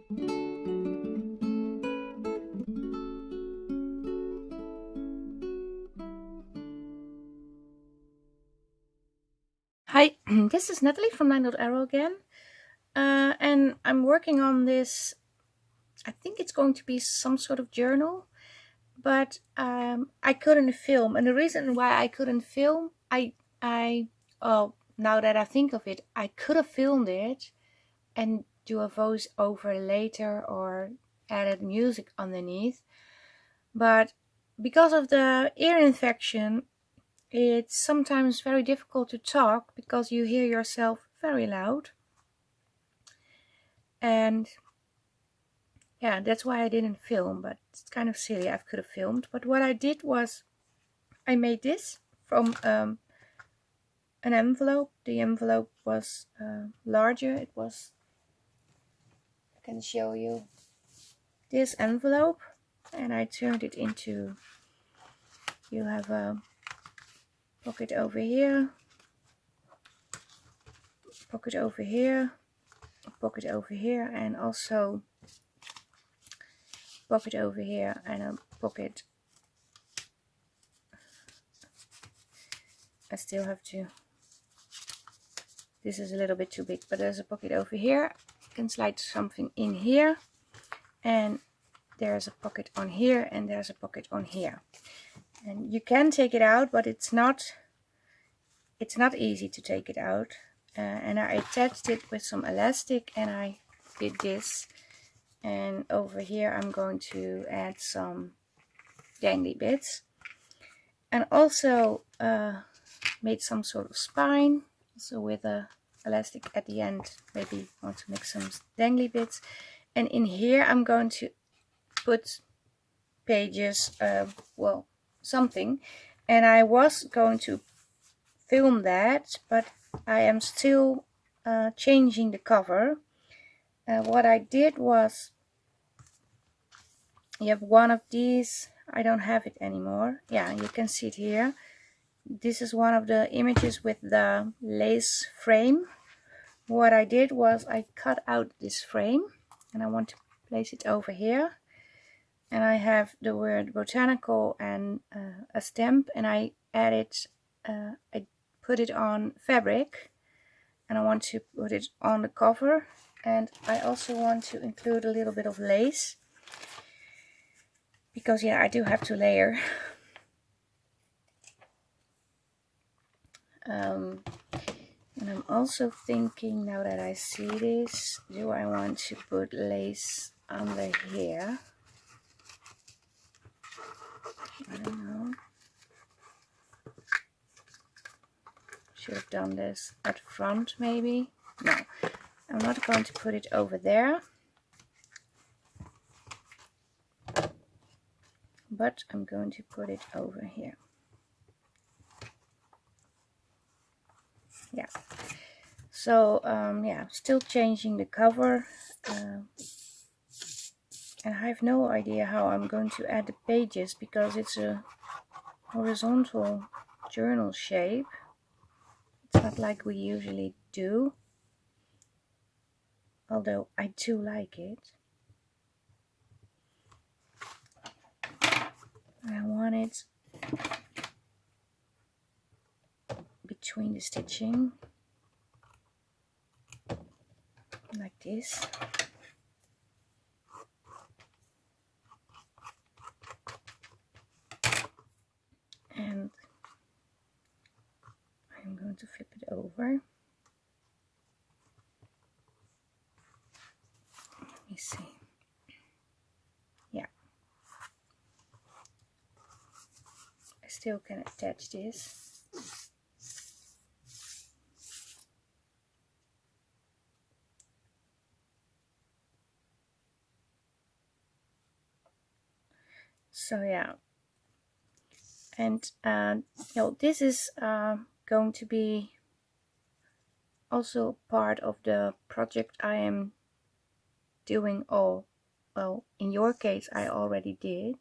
Hi, this is Nathalie from LineDotArrow again, and I'm working on this. I think it's going to be some sort of journal, but I couldn't film, and the reason why I couldn't film, oh, now that I think of it, I could have filmed it and do a voice over later or added music underneath, but because of the ear infection, it's sometimes very difficult to talk because you hear yourself very loud. And yeah, that's why I didn't film, but it's kind of silly. I could have filmed, but what I did was I made this from an envelope. The envelope was larger. It was, I can show you this envelope, and I turned it into, you have a pocket over here, pocket over here, a pocket over here, and also pocket over here, and a pocket. I still have to, this is a little bit too big, but there's a pocket over here. You can slide something in here, and there's a pocket on here, and there's a pocket on here, and you can take it out, but it's not easy to take it out. And I attached it with some elastic, and I did this, and over here I'm going to add some dangly bits, and also made some sort of spine, also with a elastic at the end. Maybe want to make some dangly bits, and in here I'm going to put pages, well, something, and I was going to film that, but I am still changing the cover. What I did was, you have one of these, I don't have it anymore. Yeah, you can see it here. This is one of the images with the lace frame. What I did was I cut out this frame, and I want to place it over here, and I have the word botanical and a stamp, and I added, I put it on fabric, and I want to put it on the cover, and I also want to include a little bit of lace, because yeah, I do have to layer. And I'm also thinking, now that I see this, do I want to put lace under here? I don't know. Should have done this at front maybe. No, I'm not going to put it over there, but I'm going to put it over here. Yeah. So yeah, still changing the cover, and I have no idea how I'm going to add the pages, because it's a horizontal journal shape. It's not like we usually do, although I do like it. I want it between the stitching, like this. And I'm going to flip it over. Let me see. Yeah. I still can attach this. So yeah, and you know, this is going to be also part of the project I am doing. All, well, in your case I already did,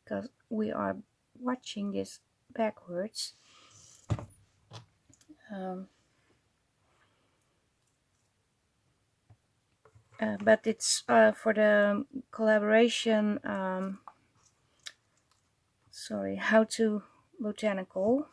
because we are watching this backwards. but it's for the collaboration, sorry, How to Botanical.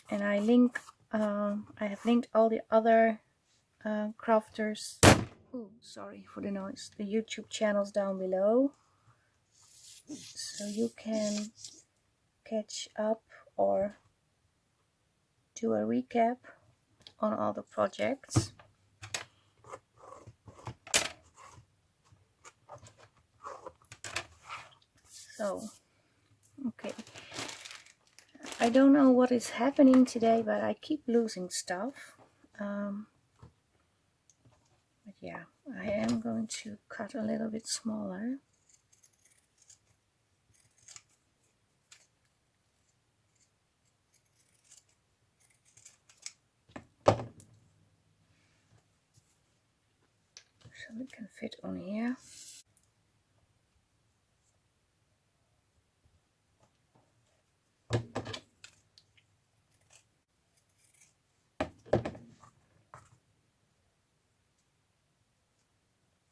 And I have linked all the other crafters, oh sorry for the noise, the YouTube channels down below, so you can catch up or do a recap on all the projects. So, okay. I don't know what is happening today, but I keep losing stuff. But yeah, I am going to cut a little bit smaller. So it can fit on here.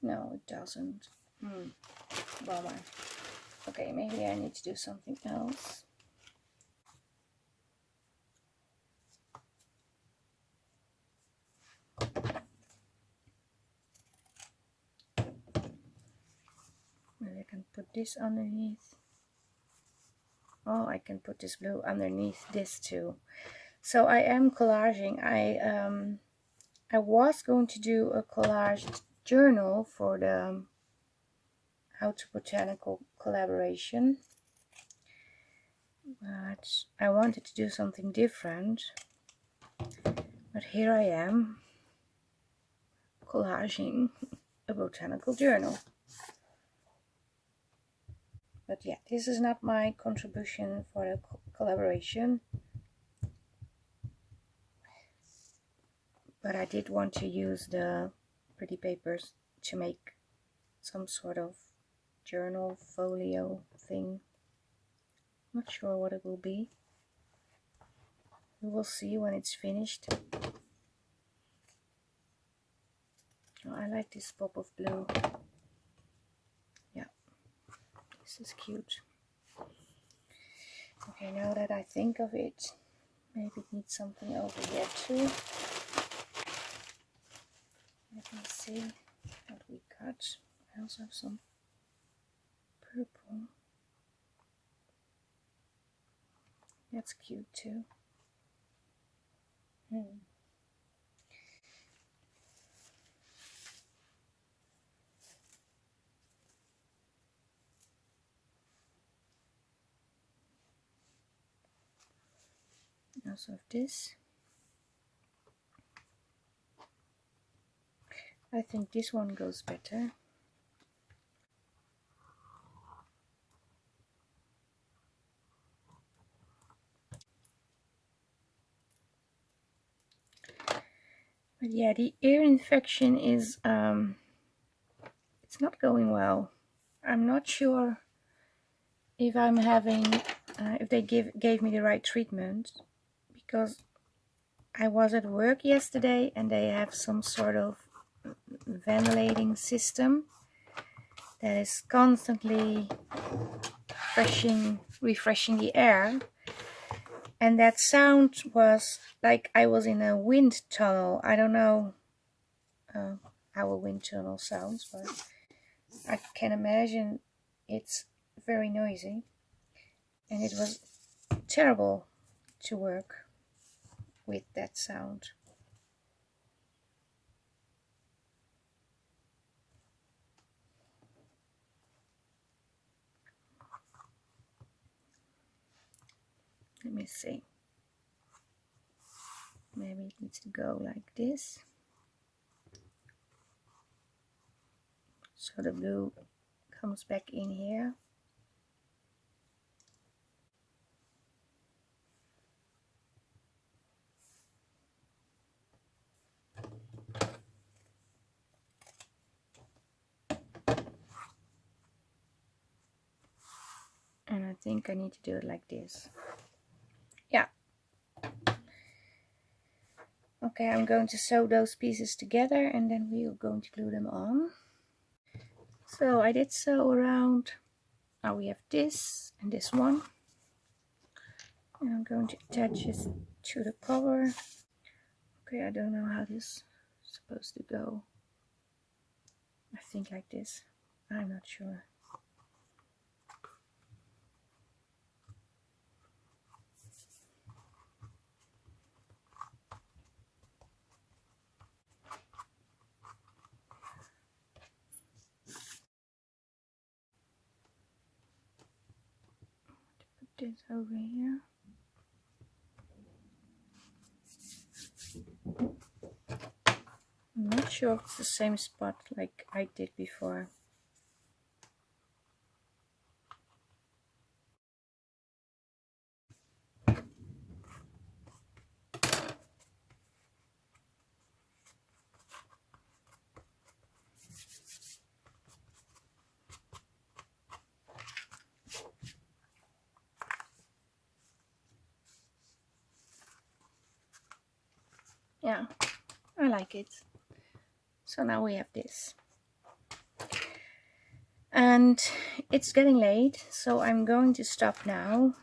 No, it doesn't. Bummer. Okay, maybe I need to do something else. Maybe I can put this underneath. Oh, I can put this blue underneath this too. So I am collaging. I was going to do a collage journal for the HOWTOBOTANICAL collaboration, but I wanted to do something different. But here I am collaging a botanical journal. But yeah, this is not my contribution for the collaboration. But I did want to use the pretty papers to make some sort of journal folio thing. Not sure what it will be. We will see when it's finished. Oh, I like this pop of blue. Yeah, this is cute. Okay, now that I think of it, maybe it needs something over here too. Let me see what we got. I also have some purple. That's cute too. Also have this. I think this one goes better. But yeah, the ear infection is it's not going well. I'm not sure if I'm having if they gave me the right treatment, because I was at work yesterday and they have some sort of ventilating system that is constantly refreshing the air, and that sound was like I was in a wind tunnel. I don't know how a wind tunnel sounds, but I can imagine it's very noisy, and it was terrible to work with that sound. Let me see. Maybe it needs to go like this. So the blue comes back in here. And I think I need to do it like this. Yeah, Okay, I'm going to sew those pieces together and then we are going to glue them on. So I did sew around. Now we have this and this one. And I'm going to attach it to the cover. Okay, I don't know how this is supposed to go. I think like this. I'm not sure. Put this over here. I'm not sure if it's the same spot like I did before. Yeah, I like it. So now we have this. And it's getting late, so I'm going to stop now.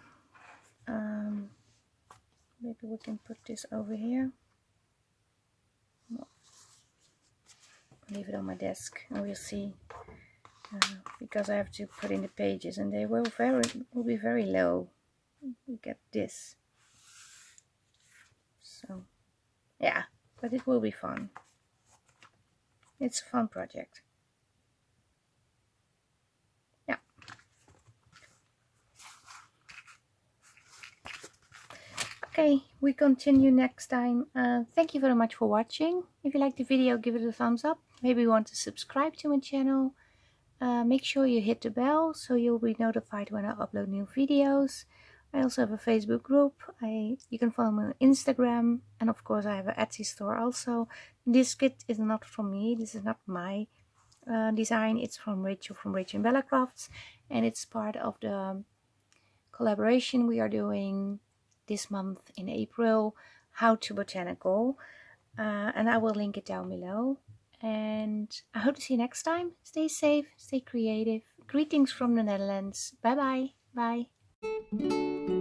Maybe we can put this over here. Leave it on my desk and we'll see. Because I have to put in the pages and they will be very low. We get this. So yeah, but it will be fun. It's a fun project. Yeah. Okay, we continue next time. Thank you very much for watching. If you liked the video, give it a thumbs up. Maybe you want to subscribe to my channel. Make sure you hit the bell so you'll be notified when I upload new videos. I also have a Facebook group. You can follow me on Instagram, and of course I have an Etsy store also. This kit is not from me. This is not my design. It's from Rachel from RachandBella Crafts, and it's part of the collaboration we are doing this month in April, How to Botanical, and I will link it down below. And I hope to see you next time. Stay safe, stay creative. Greetings from the Netherlands. Bye bye. Bye.